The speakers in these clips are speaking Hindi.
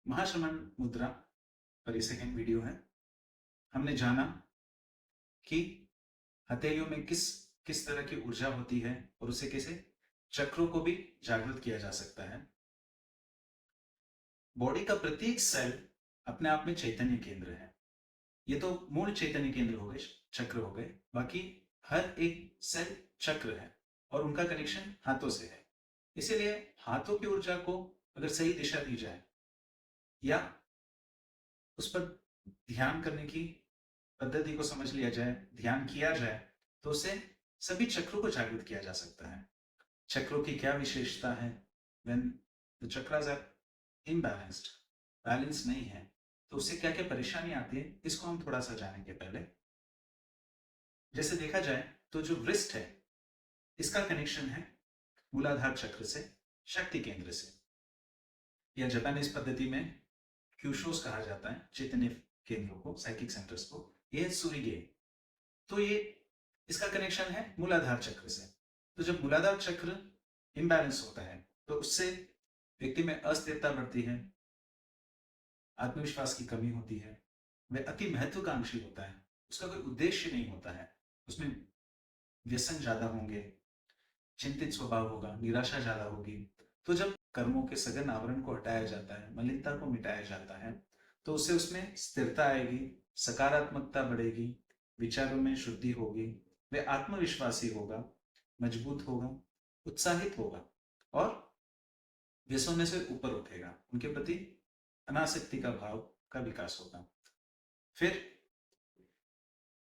महाश्रमण मुद्रा पर ये सेकंड वीडियो है। हमने जाना कि हथेलियों में किस किस तरह की ऊर्जा होती है और उसे कैसे चक्रों को भी जागृत किया जा सकता है। बॉडी का प्रत्येक सेल अपने आप में चैतन्य केंद्र है। ये तो मूल चैतन्य केंद्र हो गए, चक्र हो गए। बाकी हर एक सेल चक्र है और उनका कनेक्शन हाथों से है। इसीलिए हाथों की ऊर्जा को अगर सही दिशा दी जाए या उस पर ध्यान करने की पद्धति को समझ लिया जाए, ध्यान किया जाए, तो उससे सभी चक्रों को जागृत किया जा सकता है। चक्रों की क्या विशेषता है? When the chakras are imbalanced, balance नहीं है, तो उससे क्या क्या परेशानी आती है, इसको हम थोड़ा सा जानेंगे। पहले जैसे देखा जाए तो जो वृष्ट है, इसका कनेक्शन है मूलाधार चक्र से, शक्ति केंद्र से, या जापानीज पद्धति में क्यूशोस कहा जाता है चैतन्य केंद्रों को, साइकिक सेंटर्स को। ये सूर्य, तो ये इसका कनेक्शन है मूलाधार चक्र से। तो जब मूलाधार चक्र इम्बैलेंस होता है तो उससे व्यक्ति में अस्थिरता बढ़ती है, आत्मविश्वास की कमी होती है, वह अति महत्वाकांक्षी होता है, उसका कोई उद्देश्य नहीं होता है, उसमें व्यसन ज्यादा होंगे, चिंतित स्वभाव होगा, निराशा ज्यादा होगी। तो जब कर्मों के सघन आवरण को हटाया जाता है, मलिनता को मिटाया जाता है, तो उससे उसमें स्थिरता आएगी, सकारात्मकता बढ़ेगी, विचारों में शुद्धि होगी, वह आत्मविश्वासी होगा, मजबूत होगा, उत्साहित होगा और व्यसनों से ऊपर उठेगा, उनके प्रति अनासक्ति का भाव का विकास होगा। फिर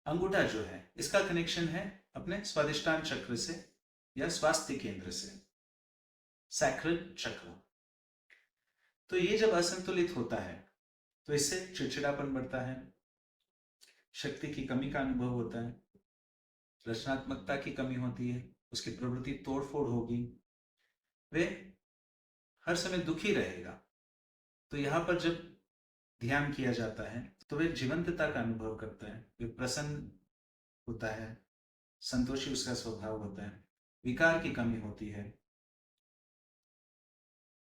अंगूठा जो है, इसका कनेक्शन है अपने स्वादिष्टान चक्र से या स्वास्थ्य केंद्र से, सैक्रल चक्र। तो ये जब असंतुलित होता है तो इससे चिड़चिड़ापन बढ़ता है, शक्ति की कमी का अनुभव होता है, रचनात्मकता की कमी होती है, उसकी प्रवृत्ति तोड़फोड़ होगी, वे हर समय दुखी रहेगा। तो यहाँ पर जब ध्यान किया जाता है तो वे जीवंतता का अनुभव करता है, वे प्रसन्न होता है, संतोषी उसका स्वभाव होता है, विकार की कमी होती है,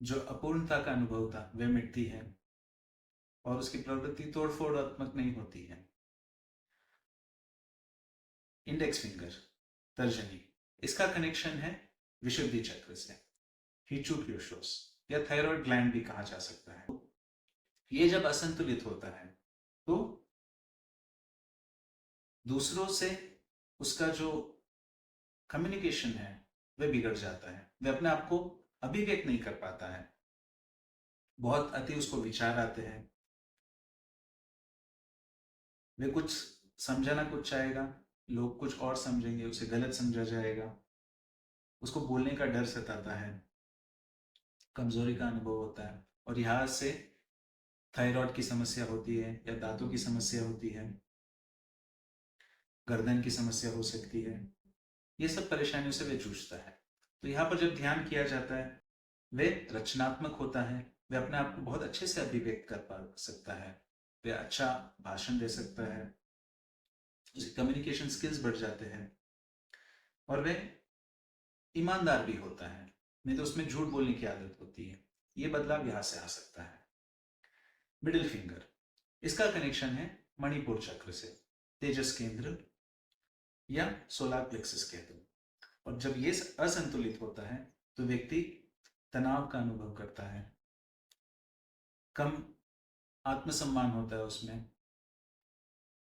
जो अपूर्णता का अनुभव था वह मिटती है और उसकी प्रवृत्ति तोड़फोड़ात्मक नहीं होती है। इंडेक्स फिंगर, तर्जनी, इसका कनेक्शन है विशुद्धि चक्र से, हिचुक्यूशोस या थायराइड ग्लैंड भी कहा जा सकता है। ये जब असंतुलित होता है तो दूसरों से उसका जो कम्युनिकेशन है वह बिगड़ जाता है, वह अपने आप को अभिव्यक्त नहीं कर पाता है, बहुत अति उसको विचार आते हैं, वे कुछ समझाना कुछ चाहेगा, लोग कुछ और समझेंगे, उसे गलत समझा जाएगा, उसको बोलने का डर सताता है, कमजोरी का अनुभव होता है और यहाँ से थायराइड की समस्या होती है या दांतों की समस्या होती है, गर्दन की समस्या हो सकती है। ये सब परेशानियों से वे जूझता है। तो यहाँ पर जब ध्यान किया जाता है वे रचनात्मक होता है, वे अपने आप को बहुत अच्छे से अभिव्यक्त कर पा सकता है, वे अच्छा भाषण दे सकता है, उसकी कम्युनिकेशन स्किल्स बढ़ जाते हैं और वे ईमानदार भी होता है, नहीं तो उसमें झूठ बोलने की आदत होती है। ये बदलाव यहाँ से आ सकता है। मिडिल फिंगर, इसका कनेक्शन है मणिपुर चक्र से, तेजस केंद्र या सोलार प्लेक्सस केंद्र। और जब ये असंतुलित होता है तो व्यक्ति तनाव का अनुभव करता है, कम आत्मसम्मान होता है उसमें,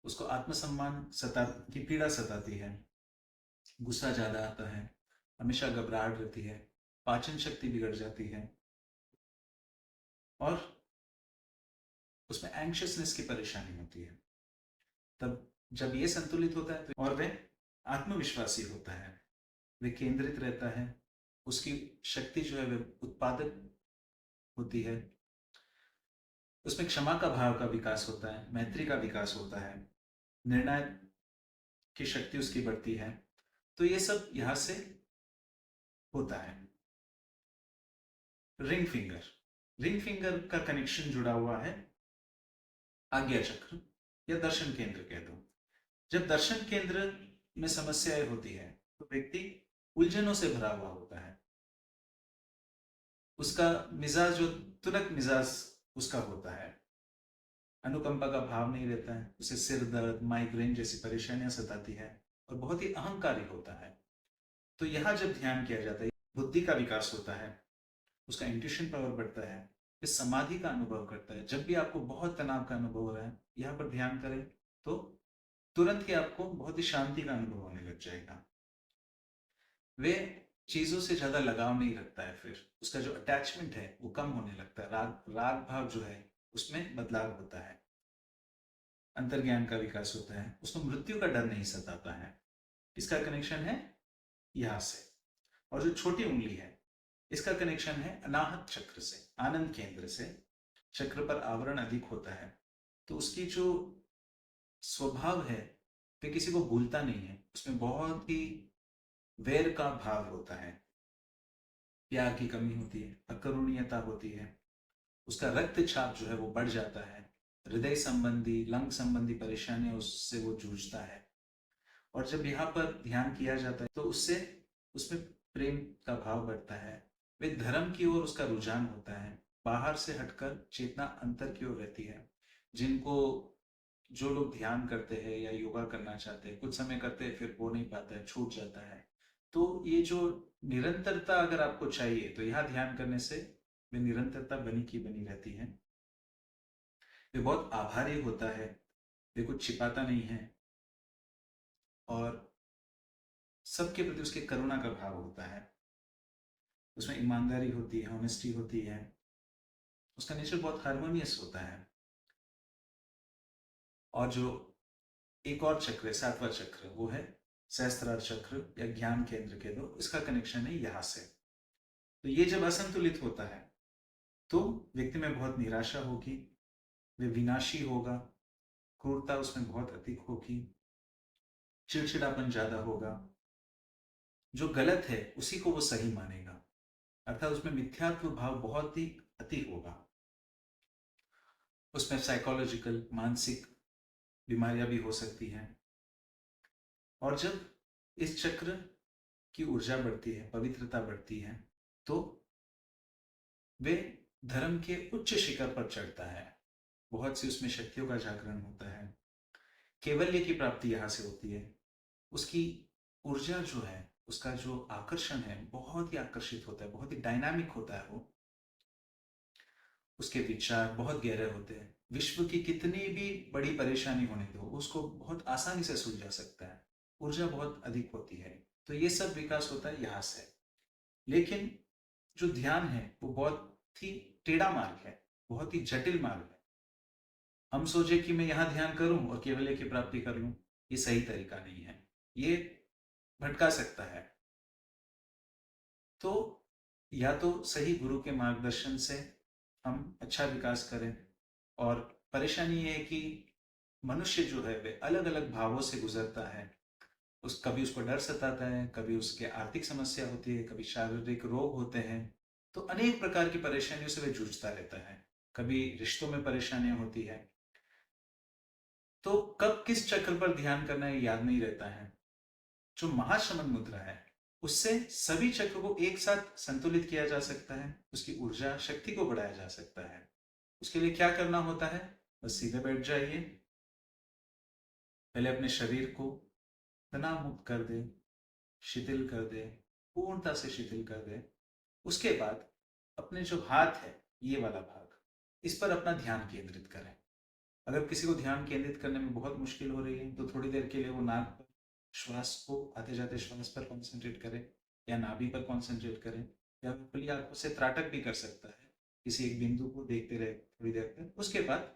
उसको आत्मसम्मान की पीड़ा सताती है, गुस्सा ज्यादा आता है, हमेशा घबराहट रहती है, पाचन शक्ति बिगड़ जाती है और उसमें एंग्शियसनेस की परेशानी होती है। तब जब ये संतुलित होता है तो और वह आत्मविश्वासी होता है, वे केंद्रित रहता है, उसकी शक्ति जो है वह उत्पादक होती है, उसमें क्षमा का भाव का विकास होता है, मैत्री का विकास होता है, निर्णय की शक्ति उसकी बढ़ती है। तो ये सब यहां से होता है। रिंग फिंगर, रिंग फिंगर का कनेक्शन जुड़ा हुआ है आज्ञा चक्र या दर्शन केंद्र कह दो। जब दर्शन केंद्र में समस्याएं होती है तो व्यक्ति उलझनों से भरा हुआ होता है, उसका मिजाज जो तुरक मिजाज उसका होता है। अनुकंपा का भाव नहीं रहता है, उसे सिर दर्द, माइग्रेन जैसी परेशानियां सताती है और बहुत ही अहंकारी होता है। तो यहाँ जब ध्यान किया जाता है, बुद्धि का विकास होता है, उसका इंट्यूशन पावर बढ़ता है, इस समाधि का अनुभव करता है। जब भी आपको बहुत तनाव का अनुभव हो रहा है, यहाँ पर ध्यान करें तो तुरंत ही आपको बहुत ही शांति का अनुभव होने लग जाएगा। वे चीजों से ज्यादा लगाव नहीं रखता है, फिर उसका जो अटैचमेंट है वो कम होने लगता है। राग भाव जो है उसमें बदलाव होता है, अंतर्ज्ञान का विकास होता है, उसको मृत्यु का डर नहीं सताता है। इसका कनेक्शन है यहां से। और जो छोटी उंगली है, इसका कनेक्शन है अनाहत चक्र से, आनंद केंद्र से। चक्र पर आवरण अधिक होता है, तो उसकी जो स्वभाव है वे किसी को भूलता नहीं है। उसमें बहुत ही वैर का भाव होता है, प्यार की कमी होती है, अकरुणीयता होती है। उसका रक्तचाप जो है वो बढ़ जाता है, हृदय संबंधी, लंग संबंधी परेशानियां उससे वो जूझता है। और जब यहाँ पर ध्यान किया जाता है तो उससे उसमें प्रेम का भाव बढ़ता है। वे धर्म की ओर उसका रुझान होता है, बाहर से हटकर चेतना अंतर की ओर रहती है। जिनको जो लोग ध्यान करते हैं या योगा करना चाहते हैं, कुछ समय करते हैं फिर हो नहीं पाता है, छूट जाता है। तो ये जो निरंतरता अगर आपको चाहिए तो यहाँ ध्यान करने से वे निरंतरता बनी की बनी रहती है। वे बहुत आभारी होता है, वे कुछ छिपाता नहीं है और सबके प्रति उसके करुणा का भाव होता है। उसमें ईमानदारी होती है, ऑनेस्टी होती है, उसका नेचर बहुत हार्मोनियस होता है। और जो एक और चक्र है, सातवां चक्र, वो है सहस्त्रार चक्र या ज्ञान केंद्र के दो, इसका कनेक्शन है यहां से। तो ये जब असंतुलित होता है तो व्यक्ति में बहुत निराशा होगी, वे विनाशी होगा, क्रूरता उसमें बहुत अधिक होगी, चिड़चिड़ापन ज्यादा होगा, जो गलत है उसी को वो सही मानेगा, अर्थात उसमें मिथ्यात्व भाव बहुत ही अति होगा। उसमें साइकोलॉजिकल, मानसिक बीमारियां भी हो सकती हैं। और जब इस चक्र की ऊर्जा बढ़ती है, पवित्रता बढ़ती है, तो वे धर्म के उच्च शिखर पर चढ़ता है। बहुत सी उसमें शक्तियों का जागरण होता है, केवल्य की प्राप्ति यहां से होती है। उसकी ऊर्जा जो है, उसका जो आकर्षण है बहुत ही आकर्षित होता है, बहुत ही डायनामिक होता है वो। उसके विचार बहुत गहरे होते हैं, विश्व की कितनी भी बड़ी परेशानी होने दो उसको बहुत आसानी से सुलझा सकता है, ऊर्जा बहुत अधिक होती है। तो ये सब विकास होता है यहाँ से। लेकिन जो ध्यान है वो बहुत ही टेढ़ा मार्ग है, बहुत ही जटिल मार्ग है। हम सोचे कि मैं यहाँ ध्यान करूं और केवल्य की प्राप्ति कर लूं, ये सही तरीका नहीं है, ये भटका सकता है। तो या तो सही गुरु के मार्गदर्शन से हम अच्छा विकास करें। और परेशानी ये है कि मनुष्य जो है वे अलग अलग भावों से गुजरता है। कभी उसको डर सताता है, कभी उसके आर्थिक समस्या होती है, कभी शारीरिक रोग होते हैं। तो अनेक प्रकार की परेशानियों से वे जूझता रहता है, कभी रिश्तों में परेशानियां होती है। तो कब किस चक्र पर ध्यान करना है याद नहीं रहता है। जो महाशमन मुद्रा है उससे सभी चक्र को एक साथ संतुलित किया जा सकता है, उसकी ऊर्जा शक्ति को बढ़ाया जा सकता है। उसके लिए क्या करना होता है, बस सीधे बैठ जाइए, पहले अपने शरीर को तनाव मुक्त कर दे, शिथिल कर दे, पूर्णता से शिथिल कर दे। उसके बाद अपने जो हाथ है, ये वाला भाग, इस पर अपना ध्यान केंद्रित करें। अगर किसी को ध्यान केंद्रित करने में बहुत मुश्किल हो रही है तो थोड़ी देर के लिए वो नाक पर श्वास को, आते जाते श्वास पर कॉन्सेंट्रेट करें या नाभि पर कॉन्सेंट्रेट करें, या खुली आंखों से त्राटक भी कर सकता है, किसी एक बिंदु को देखते रहे थोड़ी देर तक। उसके बाद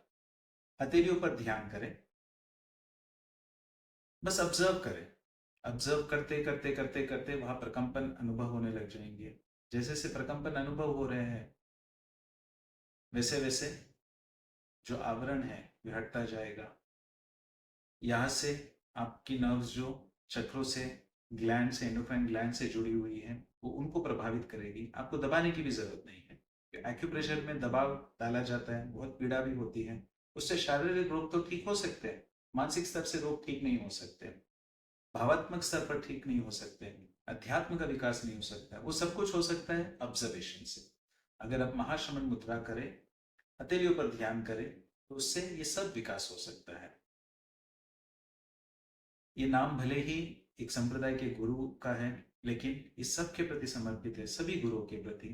हथेलियों पर ध्यान करें, बस ऑब्जर्व करें। ऑब्जर्व करते करते करते करते वहां प्रकंपन अनुभव होने लग जाएंगे। जैसे जैसे प्रकंपन अनुभव हो रहे हैं वैसे वैसे जो आवरण है वह हटता जाएगा। यहाँ से आपकी नर्व्स जो चक्रों से, ग्लैंड से, एंडोक्राइन ग्लैंड से जुड़ी हुई है, वो उनको प्रभावित करेगी। आपको दबाने की भी जरूरत नहीं है। एक्यूप्रेशर में दबाव डाला जाता है, बहुत पीड़ा भी होती है, उससे शारीरिक रोग तो ठीक हो सकते हैं, मानसिक स्तर से रोग ठीक नहीं हो सकते, भावात्मक स्तर पर ठीक नहीं हो सकते, अध्यात्म का विकास नहीं हो सकता। वो सब कुछ हो सकता है ऑब्जर्वेशन से। अगर आप महाशमन मुद्रा करें, हथेलियों पर ध्यान करे तो उससे ये सब विकास हो सकता है। ये नाम भले ही एक संप्रदाय के गुरु का है, लेकिन इस सब के प्रति समर्पित है, सभी गुरुओं के प्रति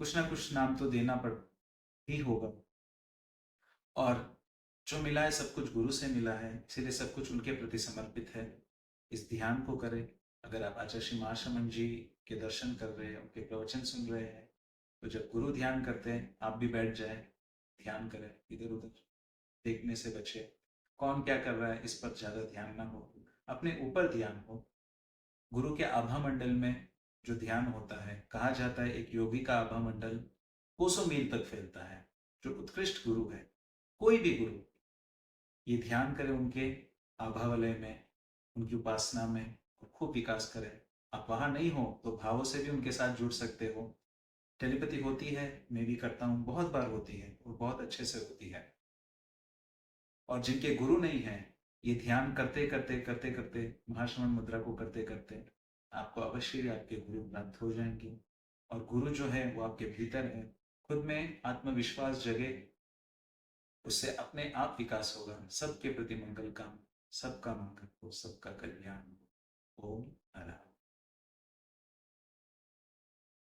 कुछ ना कुछ नाम तो देना पड़ ही होगा। और जो मिला है सब कुछ गुरु से मिला है, इसीलिए सब कुछ उनके प्रति समर्पित है। इस ध्यान को करें। अगर आप आचार्य श्री महाशमन जी के दर्शन कर रहे हैं, उनके प्रवचन सुन रहे हैं, तो जब गुरु ध्यान करते हैं आप भी बैठ जाए, ध्यान करें। इधर उधर देखने से बचे, कौन क्या कर रहा है इस पर ज्यादा ध्यान ना हो, अपने ऊपर ध्यान हो। गुरु के आभा मंडल में जो ध्यान होता है, कहा जाता है एक योगी का आभा मंडल कोसों मील तक फैलता है। जो उत्कृष्ट गुरु है, कोई भी गुरु, ये ध्यान करें उनके आभा वलय में, उनकी उपासना में, खूब विकास करें। आप वहां नहीं हो तो भावों से भी उनके साथ जुड़ सकते हो। टेलीपैथी होती है, मैं भी करता हूँ, बहुत बार होती है और बहुत अच्छे से होती है। और जिनके गुरु नहीं है, ये ध्यान करते करते करते करते, महाश्रवण मुद्रा को करते करते आपको अवश्य ही आपके गुरु प्राप्त हो जाएंगे। और गुरु जो है वो आपके भीतर है। खुद में आत्मविश्वास जगे, उससे अपने आप विकास होगा। सबके प्रति मंगल काम, सबका मंगल हो, सबका कल्याण हो। ओम हर हर।